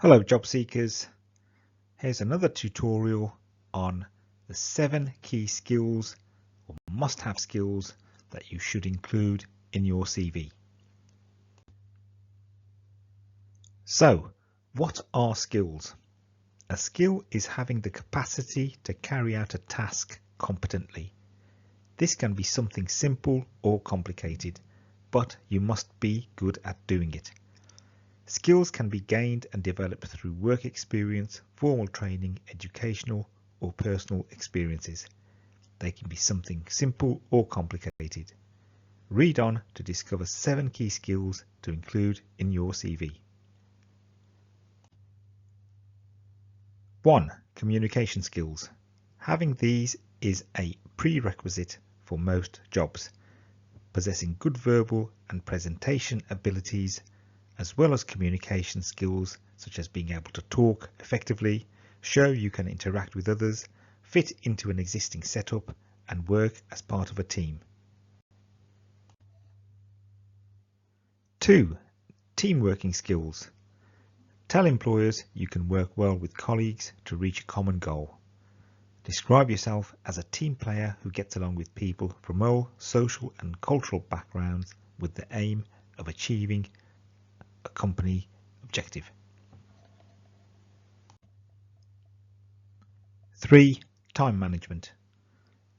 Hello job seekers, here's another tutorial on the 7 key skills or must-have skills that you should include in your CV. So, what are skills? A skill is having the capacity to carry out a task competently. This can be something simple or complicated, but you must be good at doing it. Skills can be gained and developed through work experience, formal training, educational or personal experiences. They can be something simple or complicated. Read on to discover 7 key skills to include in your CV. 1. Communication skills. Having these is a prerequisite for most jobs. Possessing good verbal and presentation abilities as well as communication skills such as being able to talk effectively, show you can interact with others, fit into an existing setup and work as part of a team. 2. Team working skills. Tell employers you can work well with colleagues to reach a common goal. Describe yourself as a team player who gets along with people from all social and cultural backgrounds with the aim of achieving a company objective. 3. Time management.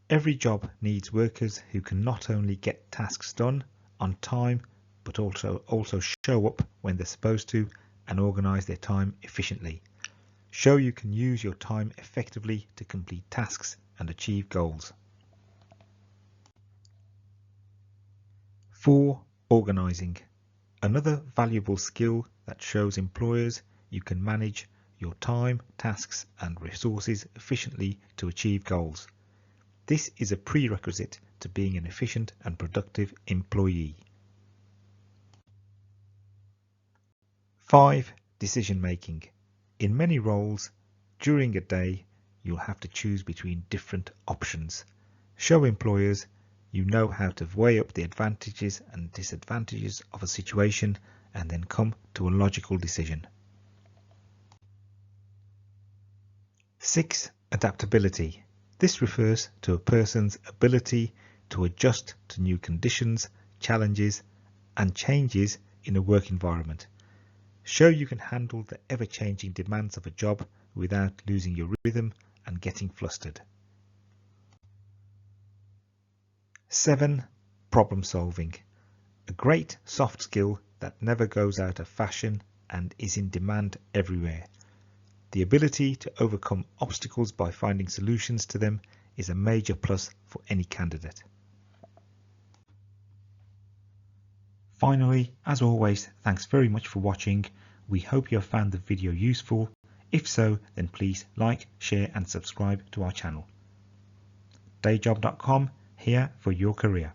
Every job needs workers who can not only get tasks done on time but also show up when they're supposed to and organise their time efficiently. Show you can use your time effectively to complete tasks and achieve goals. 4. Organising. Another valuable skill that shows employers you can manage your time, tasks and resources efficiently to achieve goals. This is a prerequisite to being an efficient and productive employee. 5. Decision making. In many roles, during a day, you'll have to choose between different options. Show employers you know how to weigh up the advantages and disadvantages of a situation and then come to a logical decision. 6. Adaptability. This refers to a person's ability to adjust to new conditions, challenges, and changes in a work environment. Show you can handle the ever-changing demands of a job without losing your rhythm and getting flustered. 7. Problem solving. A great soft skill that never goes out of fashion and is in demand everywhere. The ability to overcome obstacles by finding solutions to them is a major plus for any candidate. Finally, as always, thanks very much for watching. We hope you have found the video useful. If so, then please like, share and subscribe to our channel. Dayjob.com, here for your career.